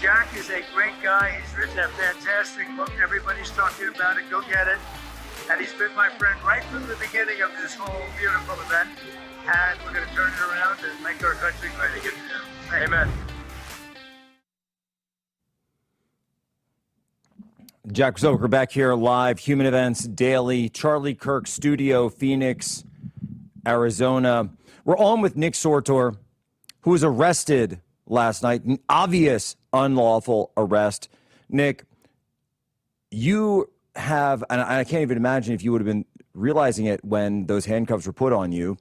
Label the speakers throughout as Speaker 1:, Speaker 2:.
Speaker 1: Jack is a great guy. He's written a fantastic book. Everybody's talking about it. Go get it. And he's been my friend right from the beginning of this whole beautiful event. And we're going to turn it around and make our country great again. Amen.
Speaker 2: Jack Posobiec back here live, Human Events Daily, Charlie Kirk Studio, Phoenix, Arizona. We're on with Nick Sortor, who was arrested last night, an obvious unlawful arrest. Nick, you have, and I can't even imagine if you would have been realizing it when those handcuffs were put on you,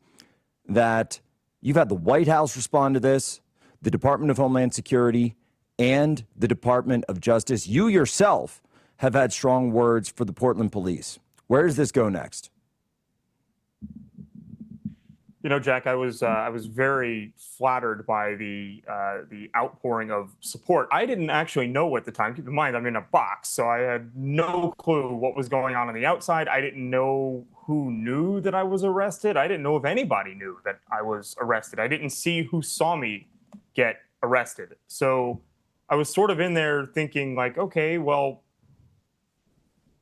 Speaker 2: that you've had the White House respond to this, the Department of Homeland Security, and the Department of Justice. You yourself have had strong words for the Portland police. Where does this go next?
Speaker 3: You know, Jack, I was very flattered by the outpouring of support. I didn't actually know at the time. Keep in mind, I'm in a box, so I had no clue what was going on the outside. I didn't know who knew that I was arrested. I didn't know if anybody knew that I was arrested. I didn't see who saw me get arrested. So I was sort of in there thinking, like, okay, well,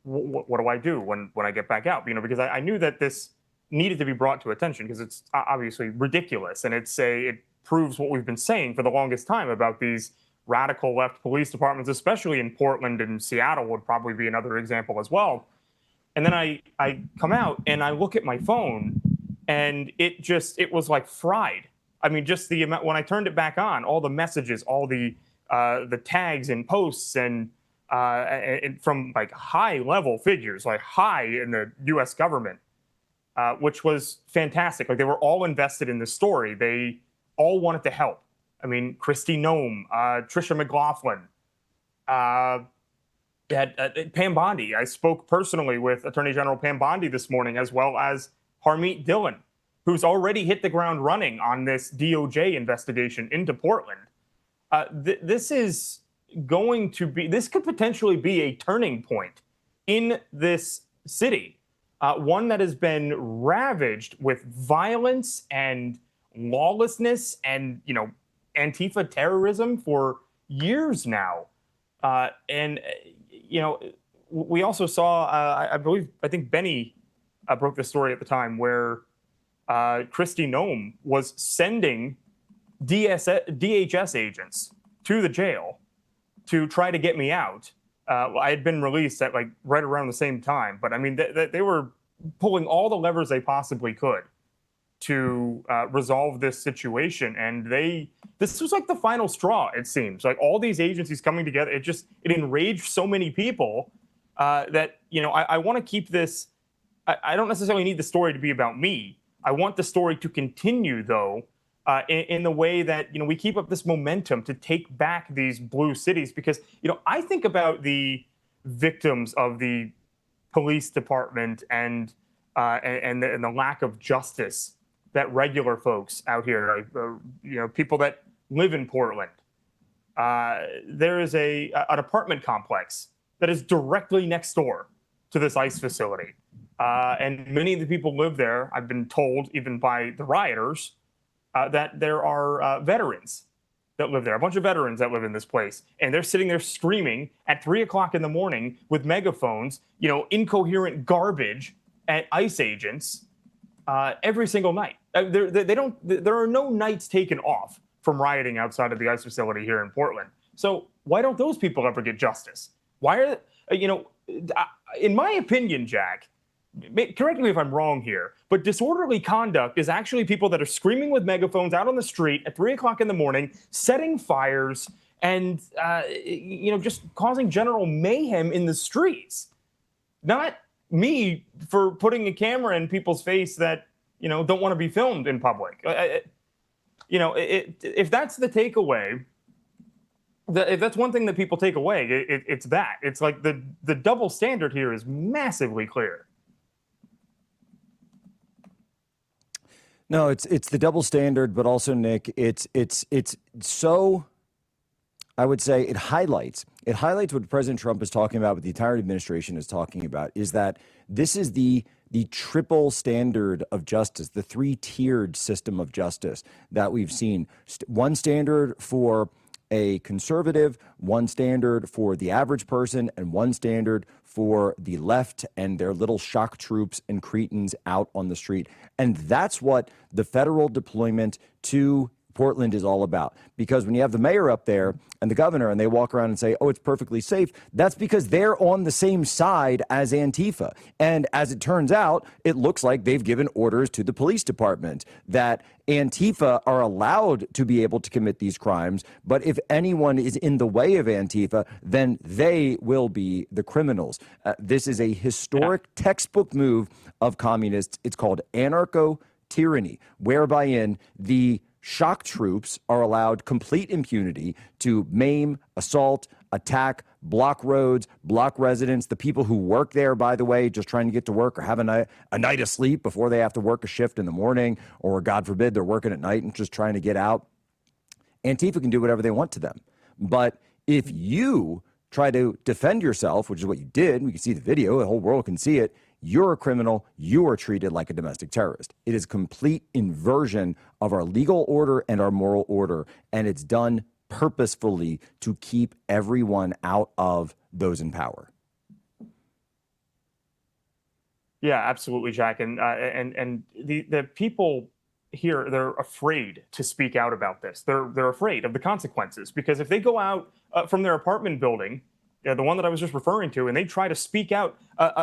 Speaker 3: what do I do when I get back out? You know, because I knew that this needed to be brought to attention because it's obviously ridiculous, and it proves what we've been saying for the longest time about these radical left police departments, especially in Portland and Seattle would probably be another example as well. And then I come out and I look at my phone, and it was like fried. I mean, just the amount, when I turned it back on, all the messages, all the tags and posts and from like high level figures, like high in the U.S. government. Which was fantastic. Like, they were all invested in this story. They all wanted to help. I mean, Kristi Noem, Tricia McLaughlin, Pam Bondi. I spoke personally with Attorney General Pam Bondi this morning, as well as Harmeet Dhillon, who's already hit the ground running on this DOJ investigation into Portland. This could potentially be a turning point in this city. One that has been ravaged with violence and lawlessness and, you know, Antifa terrorism for years now. And, you know, we also saw, I think Benny broke the story at the time where Kristi Noem was sending DHS agents to the jail to try to get me out. I had been released at like right around the same time, but I mean, they were pulling all the levers they possibly could to resolve this situation. And this was like the final straw, it seems. Like, all these agencies coming together, it enraged so many people that, you know, I want to keep this. I don't necessarily need the story to be about me. I want the story to continue, though, in the way that, you know, we keep up this momentum to take back these blue cities, because, you know, I think about the victims of the police department and the lack of justice that regular folks out here, you know, people that live in Portland. There is an apartment complex that is directly next door to this ICE facility. And many of the people live there, I've been told, even by the rioters, that there are veterans that live there, a bunch of veterans that live in this place. And they're sitting there screaming at 3 o'clock in the morning with megaphones, you know, incoherent garbage at ICE agents every single night. There are no nights taken off from rioting outside of the ICE facility here in Portland. So why don't those people ever get justice? Why are, you know, in my opinion, Jack, correct me if I'm wrong here, but disorderly conduct is actually people that are screaming with megaphones out on the street at 3 o'clock in the morning, setting fires and, you know, just causing general mayhem in the streets. Not me for putting a camera in people's face that, you know, don't want to be filmed in public. You know, if that's the takeaway, if that's one thing that people take away, it's that. It's like the double standard here is massively clear.
Speaker 2: No, it's the double standard, but also, Nick, it's so, I would say it highlights what President Trump is talking about, what the entire administration is talking about, is that this is the triple standard of justice, the 3-tiered system of justice that we've seen. One standard for a conservative, one standard for the average person, and one standard for the left and their little shock troops and cretins out on the street. And that's what the federal deployment to Portland is all about. Because when you have the mayor up there and the governor and they walk around and say, oh, it's perfectly safe, that's because they're on the same side as Antifa. And as it turns out, it looks like they've given orders to the police department that Antifa are allowed to be able to commit these crimes. But if anyone is in the way of Antifa, then they will be the criminals. This is a historic textbook move of communists. It's called anarcho-tyranny, whereby the shock troops are allowed complete impunity to maim, assault, attack, block roads, block residents. The people who work there, by the way, just trying to get to work or have a night of sleep before they have to work a shift in the morning, or God forbid, they're working at night and just trying to get out. Antifa can do whatever they want to them. But if you try to defend yourself, which is what you did, we can see the video, the whole world can see it, you're a criminal, you are treated like a domestic terrorist. It is complete inversion of our legal order and our moral order, and it's done purposefully to keep everyone out of those in power.
Speaker 3: Yeah, absolutely, Jack. And the people here, they're afraid to speak out about this. They're afraid of the consequences, because if they go out from their apartment building, the one that I was just referring to, and they try to speak out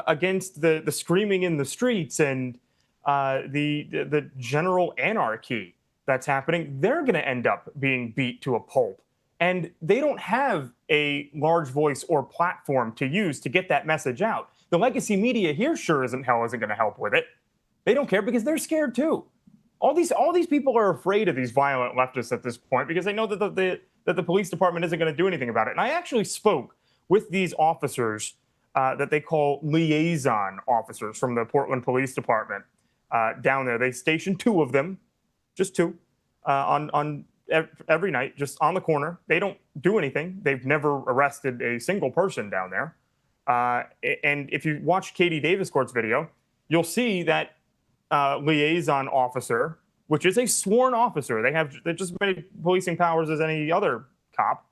Speaker 3: against the screaming in the streets and the general anarchy that's happening, they're going to end up being beat to a pulp. And they don't have a large voice or platform to use to get that message out. The legacy media here sure isn't going to help with it. They don't care because they're scared too. All these people are afraid of these violent leftists at this point because they know that the police department isn't going to do anything about it. And I actually spoke with these officers that they call liaison officers from the Portland Police Department down there. They stationed two of them, just two, on every night, just on the corner. They don't do anything. They've never arrested a single person down there. And if you watch Katie Daviscourt's video, you'll see that liaison officer, which is a sworn officer. They're just as many policing powers as any other cop.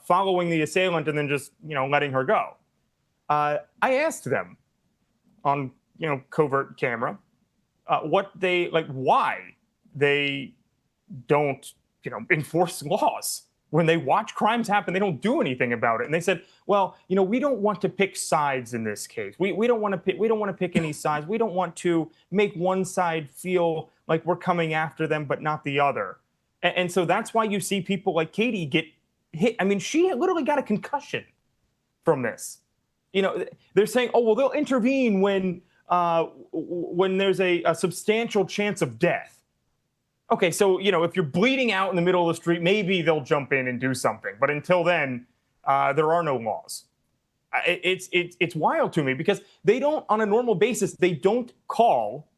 Speaker 3: Following the assailant and then just, letting her go. I asked them on, covert camera, why they don't, enforce laws. When they watch crimes happen, they don't do anything about it. And they said, well, we don't want to pick sides in this case. We don't want to pick any sides. We don't want to make one side feel like we're coming after them, but not the other. And so that's why you see people like Katie get hit. I mean, she literally got a concussion from this. They're saying, oh, well, they'll intervene when there's a substantial chance of death. Okay, so, if you're bleeding out in the middle of the street, maybe they'll jump in and do something. But until then, there are no laws. It's wild to me because they don't, on a normal basis, they don't call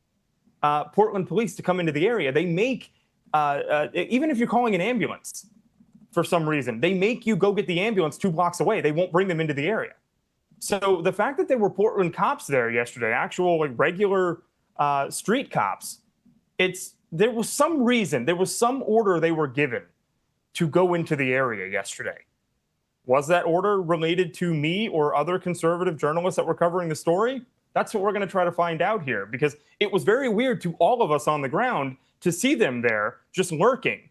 Speaker 3: Portland police to come into the area. They make, even if you're calling an ambulance, for some reason, they make you go get the ambulance 2 blocks away. They won't bring them into the area. So the fact that there were Portland cops there yesterday, actual regular street cops, there was some reason, there was some order they were given to go into the area yesterday. Was that order related to me or other conservative journalists that were covering the story? That's what we're going to try to find out here, because it was very weird to all of us on the ground to see them there just lurking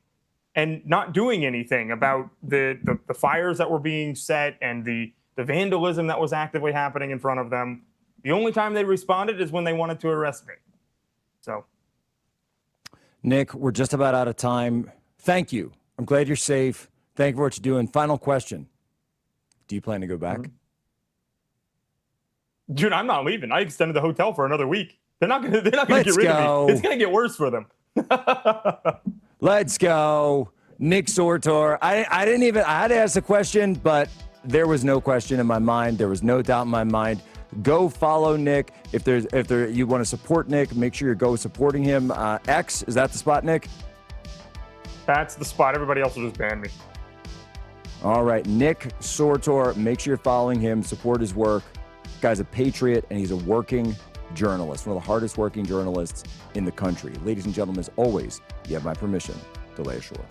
Speaker 3: and not doing anything about the fires that were being set and the vandalism that was actively happening in front of them. The only time they responded is when they wanted to arrest me. So,
Speaker 2: Nick, we're just about out of time. Thank you. I'm glad you're safe. Thank you for what you're doing. Final question. Do you plan to go back?
Speaker 3: Mm-hmm. Dude, I'm not leaving. I extended the hotel for another week. They're not going to get rid of me. It's going to get worse for them.
Speaker 2: Let's go. Nick Sortor. I had to ask a question, but there was no question in my mind. There was no doubt in my mind. Go follow Nick. If you want to support Nick, make sure you go supporting him. X, is that the spot, Nick?
Speaker 3: That's the spot. Everybody else will just ban me.
Speaker 2: All right, Nick Sortor. Make sure you're following him. Support his work. This guy's a patriot, and he's a working journalist, one of the hardest working journalists in the country. Ladies and gentlemen, as always, you have my permission to lay ashore.